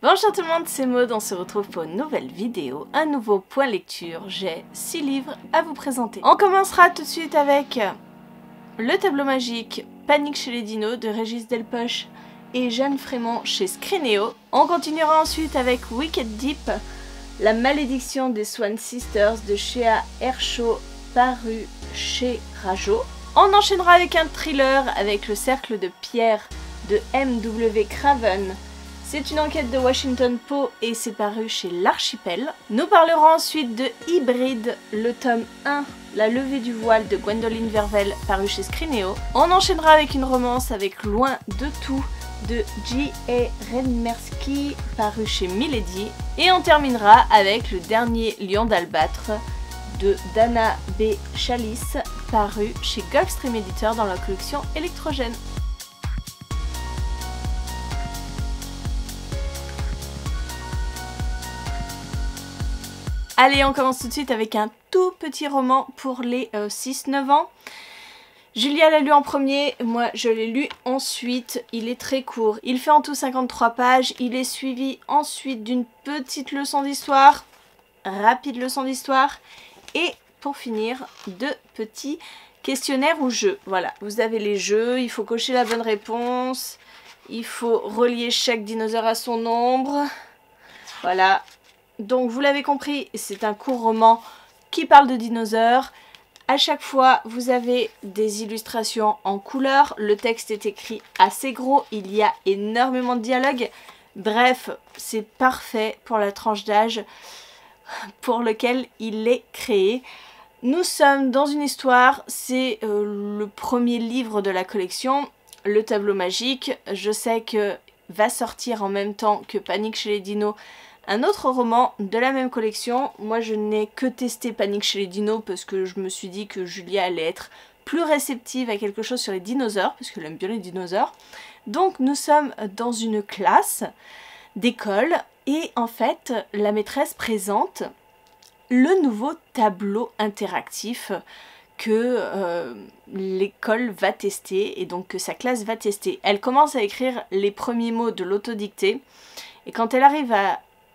Bonjour tout le monde, c'est Maud, on se retrouve pour une nouvelle vidéo, un nouveau point lecture. J'ai 6 livres à vous présenter. On commencera tout de suite avec Le tableau magique, Panique chez les dinos de Régis Delpech et Jeanne Frémont chez Scrinéo. On continuera ensuite avec Wicked Deep, La malédiction des Swan Sisters de Shea Hershaw paru chez Rajo. On enchaînera avec un thriller avec Le cercle de pierre de M.W. Craven. C'est une enquête de Washington Post et c'est paru chez l'Archipel. Nous parlerons ensuite de Hybride, le tome 1, La levée du voile de Gwendoline Vervel, paru chez Scrinéo. On enchaînera avec une romance avec Loin de tout de J.A. Redmersky, paru chez Milady. Et on terminera avec Le dernier lion d'Albâtre de Dana B. Chalice, paru chez Gulfstream Editor dans la collection Électrogène. Allez, on commence tout de suite avec un tout petit roman pour les 6-9 ans. Julia l'a lu en premier, moi je l'ai lu ensuite. Il est très court, il fait en tout 53 pages. Il est suivi ensuite d'une petite leçon d'histoire, rapide leçon d'histoire. Et pour finir, 2 petits questionnaires ou jeux. Voilà, vous avez les jeux, il faut cocher la bonne réponse. Il faut relier chaque dinosaure à son ombre. Voilà. Donc vous l'avez compris, c'est un court roman qui parle de dinosaures. À chaque fois, vous avez des illustrations en couleur. Le texte est écrit assez gros, il y a énormément de dialogue. Bref, c'est parfait pour la tranche d'âge pour lequel il est créé. Nous sommes dans une histoire, c'est le premier livre de la collection, Le tableau magique. Je sais que va sortir en même temps que Panique chez les dinos un autre roman de la même collection. Moi je n'ai que testé Panique chez les dinos parce que je me suis dit que Julia allait être plus réceptive à quelque chose sur les dinosaures, parce qu'elle aime bien les dinosaures. Donc nous sommes dans une classe d'école et en fait la maîtresse présente le nouveau tableau interactif que l'école va tester et donc que sa classe va tester. Elle commence à écrire les premiers mots de l'autodictée et quand elle arrive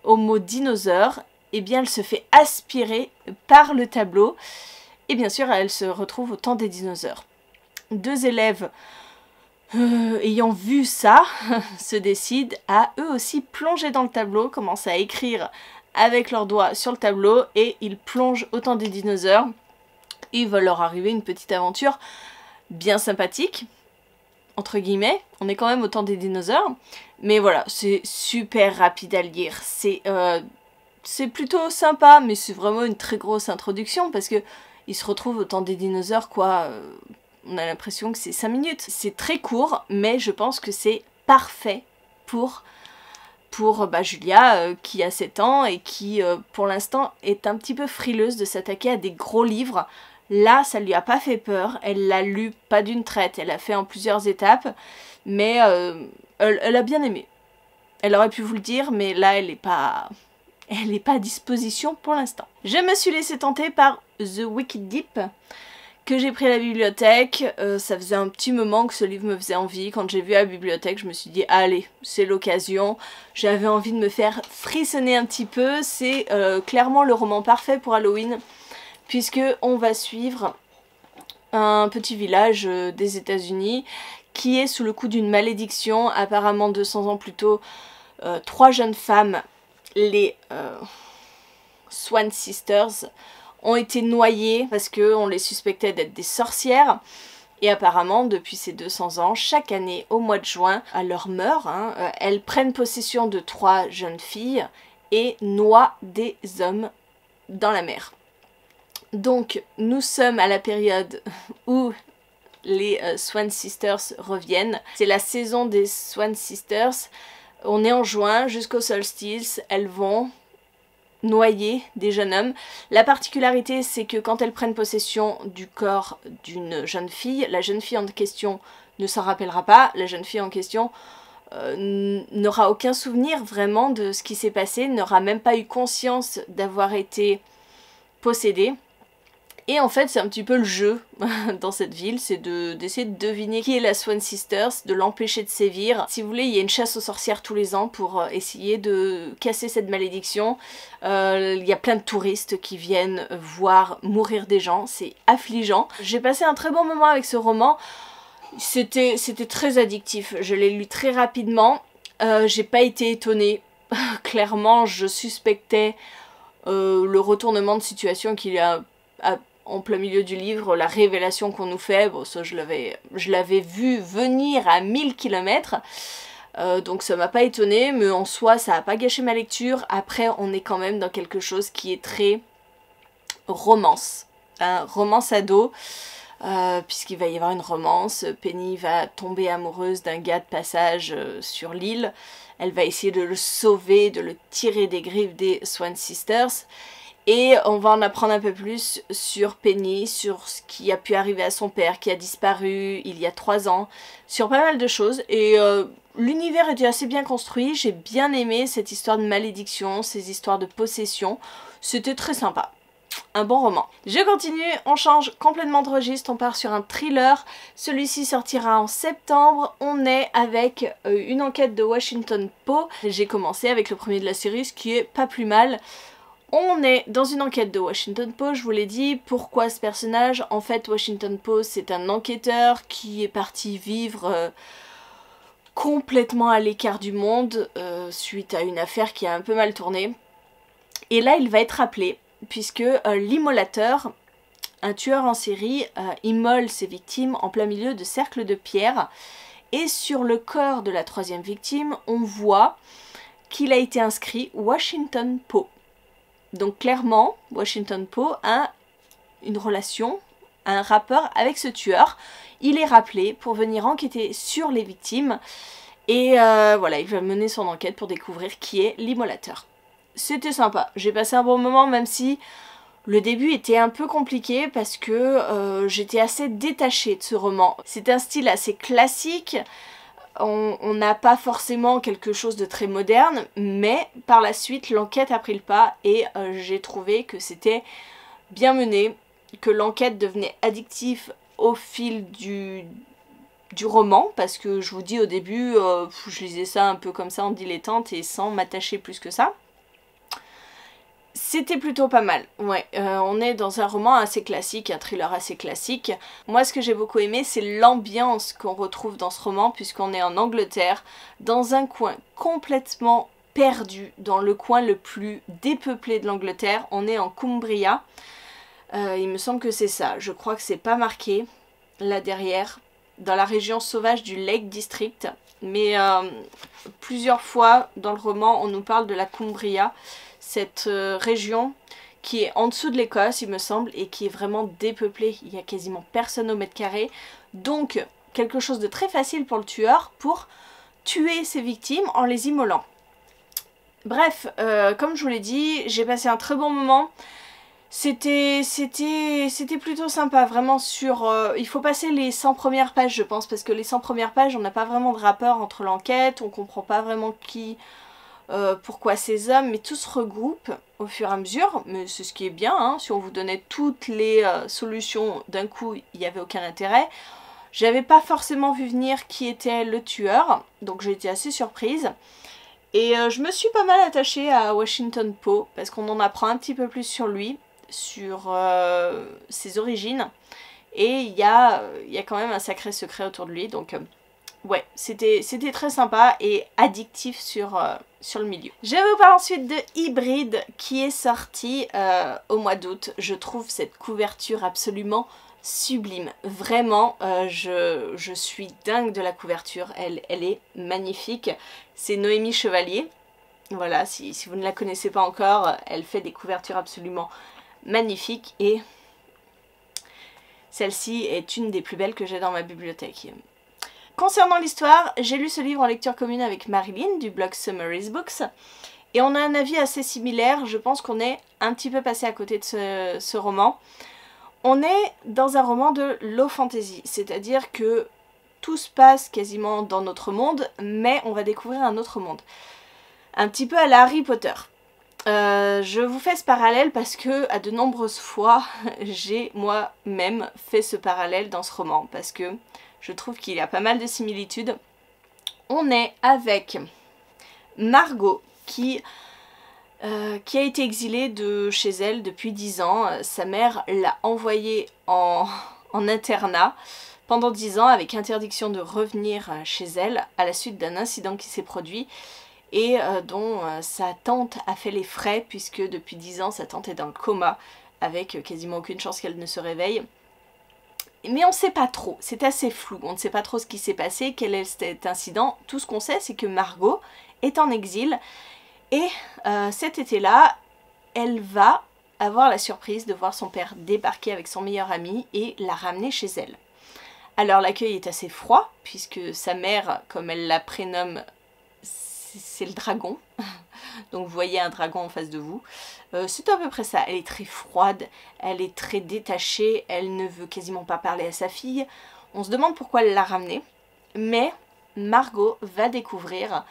au mot dinosaure, eh bien elle se fait aspirer par le tableau et bien sûr elle se retrouve au temps des dinosaures. 2 élèves ayant vu ça se décident à eux aussi plonger dans le tableau, commencent à écrire avec leurs doigts sur le tableau et ils plongent au temps des dinosaures. Il va leur arriver une petite aventure bien sympathique, entre guillemets, on est quand même au temps des dinosaures, mais voilà, c'est super rapide à lire, c'est plutôt sympa, mais c'est vraiment une très grosse introduction, parce que ils se retrouvent au temps des dinosaures, quoi, on a l'impression que c'est 5 minutes. C'est très court, mais je pense que c'est parfait pour Julia, qui a 7 ans, et qui, pour l'instant, est un petit peu frileuse de s'attaquer à des gros livres. Là, ça lui a pas fait peur, elle l'a lu pas d'une traite, elle l'a fait en plusieurs étapes, mais elle a bien aimé. Elle aurait pu vous le dire, mais là, elle est pas à disposition pour l'instant. Je me suis laissée tenter par The Wicked Deep, que j'ai pris à la bibliothèque. Ça faisait un petit moment que ce livre me faisait envie. Quand j'ai vu à la bibliothèque, je me suis dit, allez, c'est l'occasion. J'avais envie de me faire frissonner un petit peu. C'est clairement le roman parfait pour Halloween, puisque on va suivre un petit village des États-Unis qui est sous le coup d'une malédiction. Apparemment 200 ans plus tôt, 3 jeunes femmes, les Swan Sisters, ont été noyées parce qu'on les suspectait d'être des sorcières. Et apparemment, depuis ces 200 ans, chaque année, au mois de juin, à leur meurt, elles prennent possession de 3 jeunes filles et noient des hommes dans la mer. Donc nous sommes à la période où les Swan Sisters reviennent. C'est la saison des Swan Sisters. On est en juin, jusqu'au solstice, elles vont noyer des jeunes hommes. La particularité, c'est que quand elles prennent possession du corps d'une jeune fille, la jeune fille en question ne s'en rappellera pas. La jeune fille en question n'aura aucun souvenir vraiment de ce qui s'est passé, n'aura même pas eu conscience d'avoir été possédée. Et en fait c'est un petit peu le jeu dans cette ville, c'est d'essayer de deviner qui est la Swan Sisters, de l'empêcher de sévir. Si vous voulez, il y a une chasse aux sorcières tous les ans pour essayer de casser cette malédiction. Il y a plein de touristes qui viennent voir mourir des gens, c'est affligeant. J'ai passé un très bon moment avec ce roman, c'était très addictif, je l'ai lu très rapidement, j'ai pas été étonnée, clairement je suspectais le retournement de situation qu'il y a en plein milieu du livre, la révélation qu'on nous fait, bon ça je l'avais vu venir à 1000 km, donc ça m'a pas étonnée, mais en soi ça a pas gâché ma lecture. Après on est quand même dans quelque chose qui est très romance, hein, romance ado, puisqu'il va y avoir une romance, Penny va tomber amoureuse d'un gars de passage sur l'île, elle va essayer de le sauver, de le tirer des griffes des Swan Sisters. Et on va en apprendre un peu plus sur Penny, sur ce qui a pu arriver à son père qui a disparu il y a 3 ans, sur pas mal de choses. Et l'univers était assez bien construit, j'ai bien aimé cette histoire de malédiction, ces histoires de possession, c'était très sympa. Un bon roman. Je continue, on change complètement de registre, on part sur un thriller. Celui-ci sortira en septembre. On est avec une enquête de Washington Poe. J'ai commencé avec le premier de la série, ce qui est pas plus mal. On est dans une enquête de Washington Poe, je vous l'ai dit. Pourquoi ce personnage? En fait, Washington Poe, c'est un enquêteur qui est parti vivre complètement à l'écart du monde suite à une affaire qui a un peu mal tourné. Et là, il va être appelé, puisque l'immolateur, un tueur en série, immole ses victimes en plein milieu de cercles de pierre. Et sur le corps de la 3e victime, on voit qu'il a été inscrit Washington Poe. Donc clairement, Washington Poe a une relation, un rapport avec ce tueur. Il est rappelé pour venir enquêter sur les victimes. Et voilà, il va mener son enquête pour découvrir qui est l'immolateur. C'était sympa, j'ai passé un bon moment, même si le début était un peu compliqué parce que j'étais assez détachée de ce roman. C'est un style assez classique. On n'a pas forcément quelque chose de très moderne, mais par la suite l'enquête a pris le pas et j'ai trouvé que c'était bien mené, que l'enquête devenait addictive au fil du roman, parce que je vous dis au début, je lisais ça un peu comme ça en dilettante et sans m'attacher plus que ça. C'était plutôt pas mal, ouais, on est dans un roman assez classique, un thriller assez classique. Moi ce que j'ai beaucoup aimé c'est l'ambiance qu'on retrouve dans ce roman, puisqu'on est en Angleterre, dans un coin complètement perdu, dans le coin le plus dépeuplé de l'Angleterre, on est en Cumbria. Il me semble que c'est ça, je crois que c'est pas marqué là derrière, dans la région sauvage du Lake District, mais plusieurs fois dans le roman on nous parle de la Cumbria, cette région qui est en dessous de l'Écosse il me semble, et qui est vraiment dépeuplée, il y a quasiment personne au mètre carré, donc quelque chose de très facile pour le tueur pour tuer ses victimes en les immolant. Bref, comme je vous l'ai dit, j'ai passé un très bon moment. C'était plutôt sympa, vraiment sur... il faut passer les 100 premières pages je pense, parce que les 100 premières pages on n'a pas vraiment de rapport entre l'enquête, on comprend pas vraiment qui... pourquoi ces hommes, mais tout se regroupe au fur et à mesure, mais c'est ce qui est bien, hein. Si on vous donnait toutes les solutions d'un coup, il n'y avait aucun intérêt. J'avais pas forcément vu venir qui était le tueur, donc j'ai été assez surprise. Et je me suis pas mal attachée à Washington Poe, parce qu'on en apprend un petit peu plus sur lui, sur ses origines, et il y a quand même un sacré secret autour de lui, donc... ouais, c'était très sympa et addictif sur le milieu. Je vous parle ensuite de Hybride qui est sorti au mois d'août. Je trouve cette couverture absolument sublime. Vraiment, je suis dingue de la couverture. Elle est magnifique. C'est Noémie Chevalier. Voilà, si vous ne la connaissez pas encore, elle fait des couvertures absolument magnifiques et celle-ci est une des plus belles que j'ai dans ma bibliothèque. Concernant l'histoire, j'ai lu ce livre en lecture commune avec Marilyn du blog Summaries Books et on a un avis assez similaire. Je pense qu'on est un petit peu passé à côté de ce roman. On est dans un roman de low fantasy, c'est-à-dire que tout se passe quasiment dans notre monde, mais on va découvrir un autre monde. Un petit peu à la Harry Potter. Je vous fais ce parallèle parce que à de nombreuses fois j'ai moi-même fait ce parallèle dans ce roman parce que je trouve qu'il y a pas mal de similitudes. On est avec Margot qui a été exilée de chez elle depuis 10 ans. Sa mère l'a envoyée en internat pendant 10 ans avec interdiction de revenir chez elle à la suite d'un incident qui s'est produit et dont sa tante a fait les frais puisque depuis 10 ans sa tante est dans le coma avec quasiment aucune chance qu'elle ne se réveille. Mais on ne sait pas trop, c'est assez flou, on ne sait pas trop ce qui s'est passé, quel est cet incident. Tout ce qu'on sait c'est que Margot est en exil et cet été-là, elle va avoir la surprise de voir son père débarquer avec son meilleur ami et la ramener chez elle. Alors l'accueil est assez froid puisque sa mère, comme elle la prénomme, c'est le dragon. Donc vous voyez un dragon en face de vous. C'est à peu près ça. Elle est très froide, elle est très détachée, elle ne veut quasiment pas parler à sa fille. On se demande pourquoi elle l'a ramenée. Mais Margot va découvrir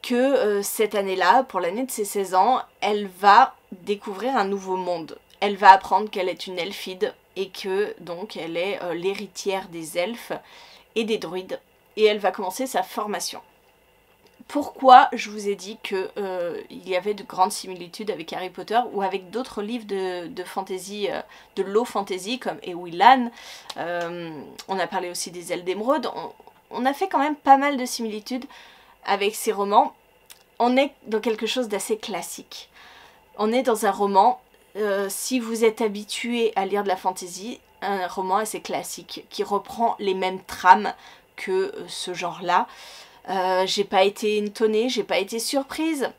que cette année-là, pour l'année de ses 16 ans, elle va découvrir un nouveau monde. Elle va apprendre qu'elle est une elfide et que donc elle est l'héritière des elfes et des druides. Et elle va commencer sa formation. Pourquoi je vous ai dit qu'il y avait de grandes similitudes avec Harry Potter ou avec d'autres livres de fantasy, de low fantasy comme Ewilan. On a parlé aussi des ailes d'émeraude. On a fait quand même pas mal de similitudes avec ces romans. On est dans quelque chose d'assez classique. On est dans un roman, si vous êtes habitué à lire de la fantasy, un roman assez classique qui reprend les mêmes trames que ce genre-là. J'ai pas été étonnée, j'ai pas été surprise.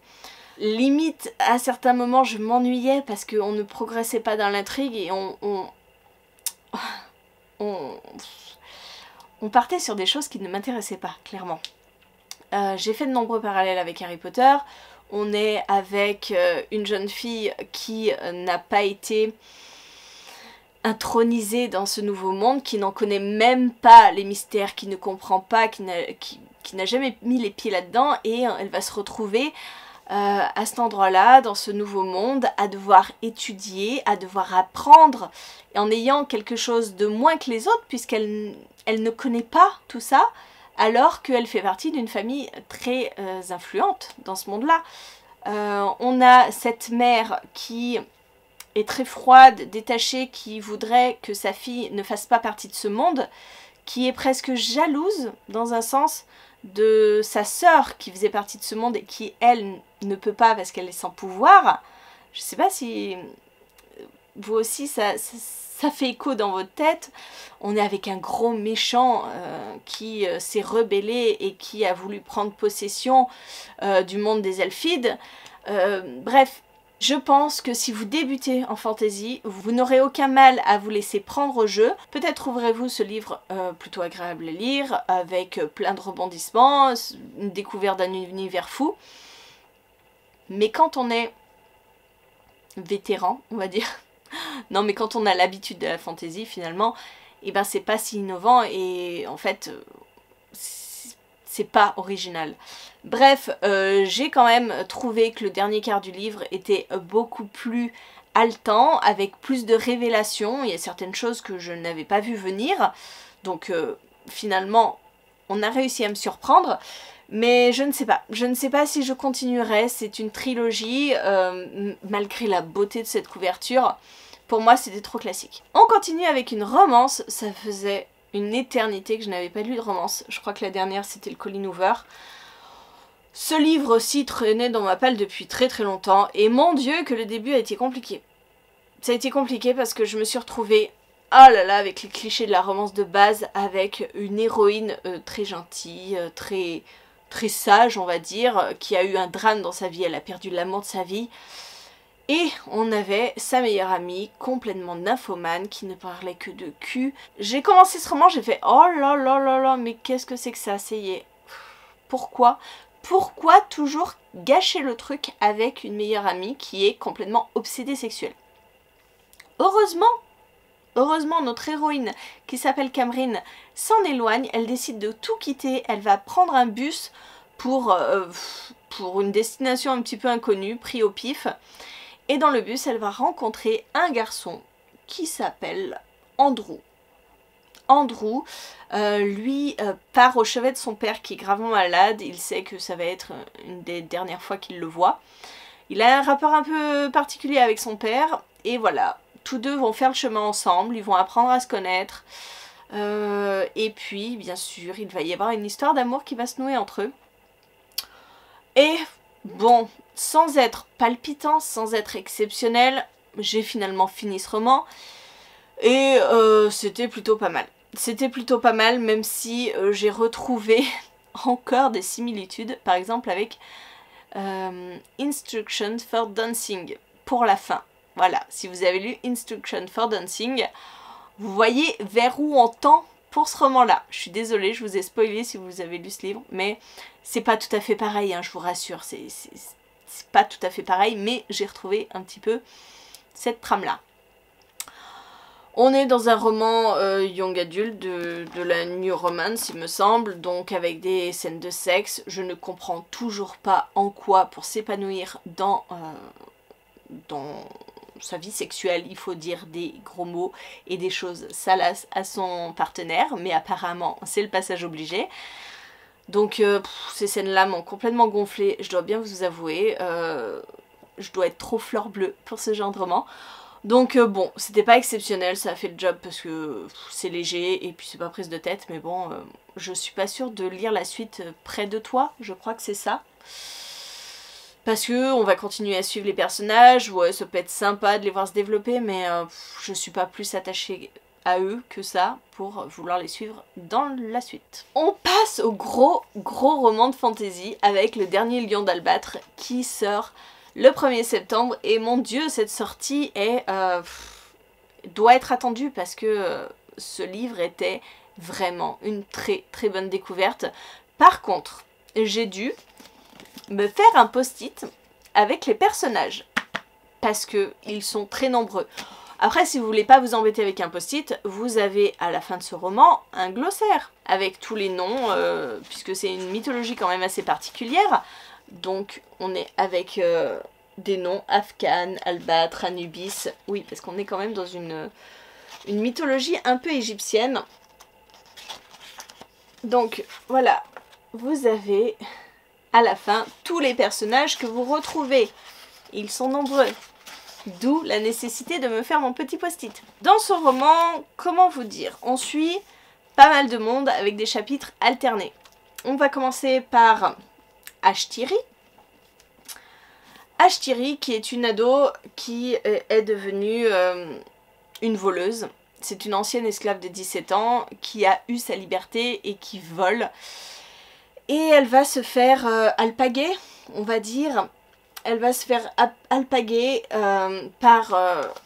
Limite, à certains moments, je m'ennuyais parce qu'on ne progressait pas dans l'intrigue et on partait sur des choses qui ne m'intéressaient pas, clairement. J'ai fait de nombreux parallèles avec Harry Potter. On est avec une jeune fille qui n'a pas été intronisée dans ce nouveau monde, qui n'en connaît même pas les mystères, qui ne comprend pas, qui n'a jamais mis les pieds là-dedans, et elle va se retrouver à cet endroit-là, dans ce nouveau monde, à devoir étudier, à devoir apprendre, en ayant quelque chose de moins que les autres, puisqu'elle ne connaît pas tout ça, alors qu'elle fait partie d'une famille très influente dans ce monde-là. On a cette mère qui est très froide, détachée, qui voudrait que sa fille ne fasse pas partie de ce monde, qui est presque jalouse, dans un sens, de sa sœur qui faisait partie de ce monde et qui, elle, ne peut pas parce qu'elle est sans pouvoir. Je sais pas si vous aussi ça fait écho dans votre tête. On est avec un gros méchant qui s'est rebellé et qui a voulu prendre possession du monde des elfides. Bref, je pense que si vous débutez en fantasy, vous n'aurez aucun mal à vous laisser prendre au jeu. Peut-être trouverez-vous ce livre plutôt agréable à lire, avec plein de rebondissements, une découverte d'un univers fou. Mais quand on est vétéran, on va dire, non mais quand on a l'habitude de la fantasy finalement, et ben c'est pas si innovant et en fait c'est pas original. Bref, j'ai quand même trouvé que le dernier quart du livre était beaucoup plus haletant, avec plus de révélations. Il y a certaines choses que je n'avais pas vu venir, donc finalement on a réussi à me surprendre. Mais je ne sais pas si je continuerai, c'est une trilogie, malgré la beauté de cette couverture, pour moi c'était trop classique. On continue avec une romance, ça faisait une éternité que je n'avais pas lu de romance, je crois que la dernière c'était le Colleen Hoover. Ce livre aussi traînait dans ma palle depuis très très longtemps, et mon dieu que le début a été compliqué. Ça a été compliqué parce que je me suis retrouvée, oh là là, avec les clichés de la romance de base, avec une héroïne très gentille, très sage on va dire, qui a eu un drame dans sa vie, elle a perdu l'amour de sa vie. Et on avait sa meilleure amie, complètement nymphomane, qui ne parlait que de cul. J'ai commencé ce roman, j'ai fait oh là là là là, mais qu'est-ce que c'est que ça, ça y est. Pourquoi toujours gâcher le truc avec une meilleure amie qui est complètement obsédée sexuelle? Heureusement, notre héroïne, qui s'appelle Camryn, s'en éloigne, elle décide de tout quitter, elle va prendre un bus pour pour une destination un petit peu inconnue, pris au pif. Et dans le bus, elle va rencontrer un garçon qui s'appelle Andrew. Andrew, lui, part au chevet de son père qui est gravement malade. Il sait que ça va être une des dernières fois qu'il le voit. Il a un rapport un peu particulier avec son père. Et voilà, tous deux vont faire le chemin ensemble. Ils vont apprendre à se connaître. Et puis, bien sûr, il va y avoir une histoire d'amour qui va se nouer entre eux. Et bon, sans être palpitant, sans être exceptionnel, j'ai finalement fini ce roman. Et c'était plutôt pas mal. C'était plutôt pas mal, même si j'ai retrouvé encore des similitudes, par exemple avec Instructions for Dancing, pour la fin. Voilà, si vous avez lu Instructions for Dancing, vous voyez vers où on tend pour ce roman-là. Je suis désolée, je vous ai spoilé si vous avez lu ce livre, mais c'est pas tout à fait pareil, hein, je vous rassure, c'est pas tout à fait pareil, mais j'ai retrouvé un petit peu cette trame-là. On est dans un roman young adulte de la New Romance, il me semble, donc avec des scènes de sexe. Je ne comprends toujours pas en quoi, pour s'épanouir dans sa vie sexuelle, il faut dire des gros mots et des choses salaces à son partenaire, mais apparemment c'est le passage obligé. Donc ces scènes-là m'ont complètement gonflé, je dois bien vous avouer. Je dois être trop fleur bleue pour ce genre de roman. Donc bon, c'était pas exceptionnel, ça a fait le job parce que c'est léger et puis c'est pas prise de tête, mais bon, je suis pas sûre de lire la suite près de toi, je crois que c'est ça. Parce que on va continuer à suivre les personnages, ouais, ça peut être sympa de les voir se développer, mais je suis pas plus attachée à eux que ça pour vouloir les suivre dans la suite. On passe au gros roman de fantasy avec Le Dernier Lion d'Albâtre qui sort le 1er septembre, et mon dieu, cette sortie doit être attendue parce que ce livre était vraiment une très bonne découverte. Par contre, j'ai dû me faire un post-it avec les personnages parce que ils sont très nombreux. Après, si vous voulez pas vous embêter avec un post-it, vous avez à la fin de ce roman un glossaire avec tous les noms, puisque c'est une mythologie quand même assez particulière. Donc on est avec des noms, Afghan, Albâtre, Anubis, oui parce qu'on est quand même dans une mythologie un peu égyptienne. Donc voilà, vous avez à la fin tous les personnages que vous retrouvez. Ils sont nombreux, d'où la nécessité de me faire mon petit post-it. Dans ce roman, comment vous dire, on suit pas mal de monde avec des chapitres alternés. On va commencer par Ashtiri. Ashtiri qui est une ado qui est devenue une voleuse. C'est une ancienne esclave de 17 ans qui a eu sa liberté et qui vole. Et elle va se faire alpaguer, on va dire. Elle va se faire alpaguer par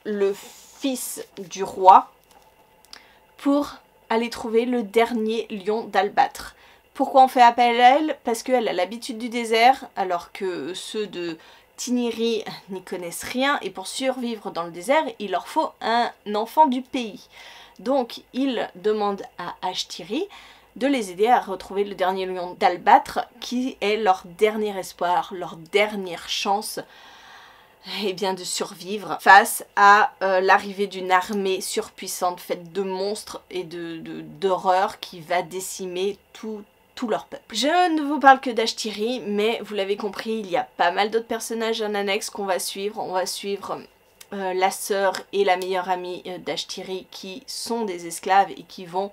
le fils du roi pour aller trouver le dernier lion d'Albâtre. Pourquoi on fait appel à elle? Parce qu'elle a l'habitude du désert, alors que ceux de Tiniri n'y connaissent rien, et pour survivre dans le désert, il leur faut un enfant du pays. Donc il demande à Ashtiri de les aider à retrouver le dernier lion d'Albâtre, qui est leur dernier espoir, leur dernière chance de survivre face à l'arrivée d'une armée surpuissante faite de monstres et d'horreurs qui va décimer tout leur peuple. Je ne vous parle que d'Ashtiri, mais vous l'avez compris, il y a pas mal d'autres personnages en annexe qu'on va suivre. On va suivre la sœur et la meilleure amie d'Ashtiri qui sont des esclaves et qui vont,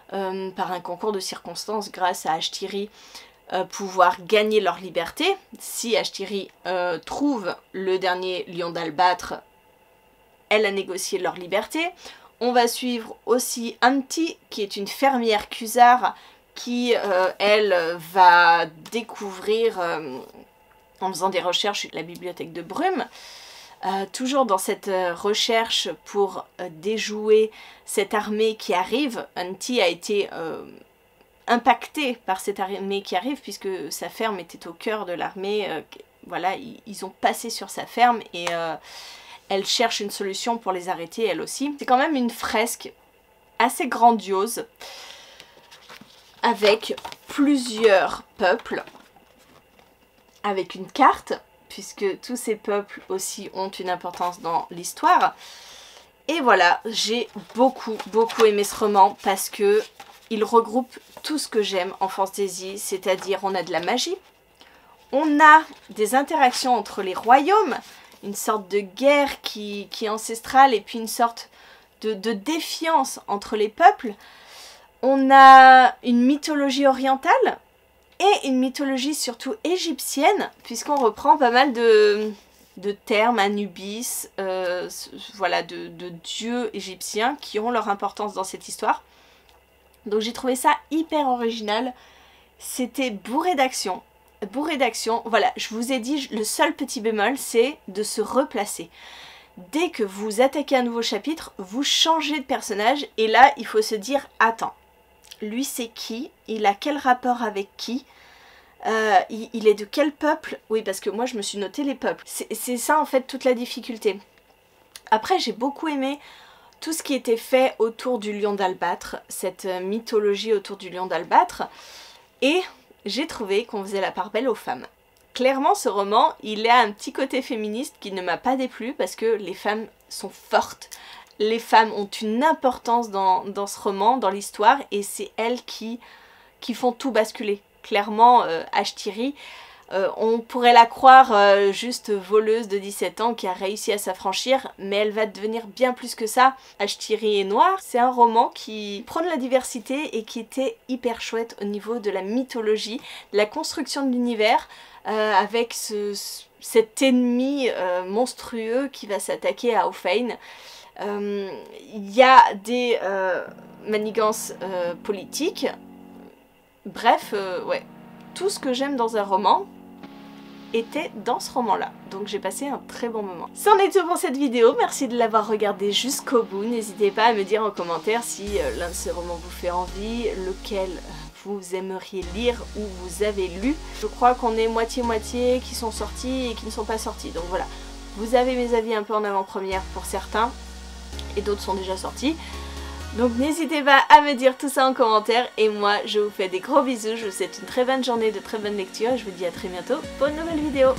par un concours de circonstances, grâce à Ashtiri, pouvoir gagner leur liberté. Si Ashtiri trouve le dernier lion d'Albâtre, elle a négocié leur liberté. On va suivre aussi Anti, qui est une fermière Khuzar, qui, elle, va découvrir, en faisant des recherches, la bibliothèque de Brume. Toujours dans cette recherche pour déjouer cette armée qui arrive. Anti a été impactée par cette armée qui arrive, puisque sa ferme était au cœur de l'armée. Voilà, ils ont passé sur sa ferme et elle cherche une solution pour les arrêter, elle aussi. C'est quand même une fresque assez grandiose, avec plusieurs peuples. avec une carte, puisque tous ces peuples aussi ont une importance dans l'histoire. Et voilà, j'ai beaucoup aimé ce roman parce que il regroupe tout ce que j'aime en fantasy, c'est-à-dire on a de la magie, on a des interactions entre les royaumes, une sorte de guerre qui est ancestrale et puis une sorte de défiance entre les peuples. On a une mythologie orientale et une mythologie surtout égyptienne, puisqu'on reprend pas mal de termes, Anubis, voilà, de dieux égyptiens qui ont leur importance dans cette histoire. Donc j'ai trouvé ça hyper original, c'était bourré d'action. Voilà, je vous ai dit, le seul petit bémol, c'est de se replacer. Dès que vous attaquez un nouveau chapitre, vous changez de personnage, et là, il faut se dire, attends, lui c'est qui? Il a quel rapport avec qui? Il est de quel peuple? Oui, parce que moi, je me suis noté les peuples. C'est ça, en fait, toute la difficulté. Après, j'ai beaucoup aimé tout ce qui était fait autour du lion d'Albâtre, cette mythologie autour du lion d'Albâtre, et j'ai trouvé qu'on faisait la part belle aux femmes. Clairement, ce roman, il a un petit côté féministe qui ne m'a pas déplu parce que les femmes sont fortes. Les femmes ont une importance dans ce roman, dans l'histoire, et c'est elles qui font tout basculer. Clairement, Ashtiri, on pourrait la croire juste voleuse de 17 ans qui a réussi à s'affranchir, mais elle va devenir bien plus que ça. Ashtiri est noire, c'est un roman qui prône la diversité et qui était hyper chouette au niveau de la mythologie, de la construction de l'univers, avec cet ennemi monstrueux qui va s'attaquer à Aufein. Il y a des manigances politiques, bref, ouais, tout ce que j'aime dans un roman était dans ce roman-là. Donc j'ai passé un très bon moment. C'en est tout pour cette vidéo, merci de l'avoir regardé jusqu'au bout. N'hésitez pas à me dire en commentaire si l'un de ces romans vous fait envie, lequel vous aimeriez lire ou vous avez lu. Je crois qu'on est moitié-moitié qui sont sortis et qui ne sont pas sortis. Donc voilà, vous avez mes avis un peu en avant-première pour certains et d'autres sont déjà sortis. Donc n'hésitez pas à me dire tout ça en commentaire et moi je vous fais des gros bisous, je vous souhaite une très bonne journée, de très bonnes lectures et je vous dis à très bientôt pour une nouvelle vidéo.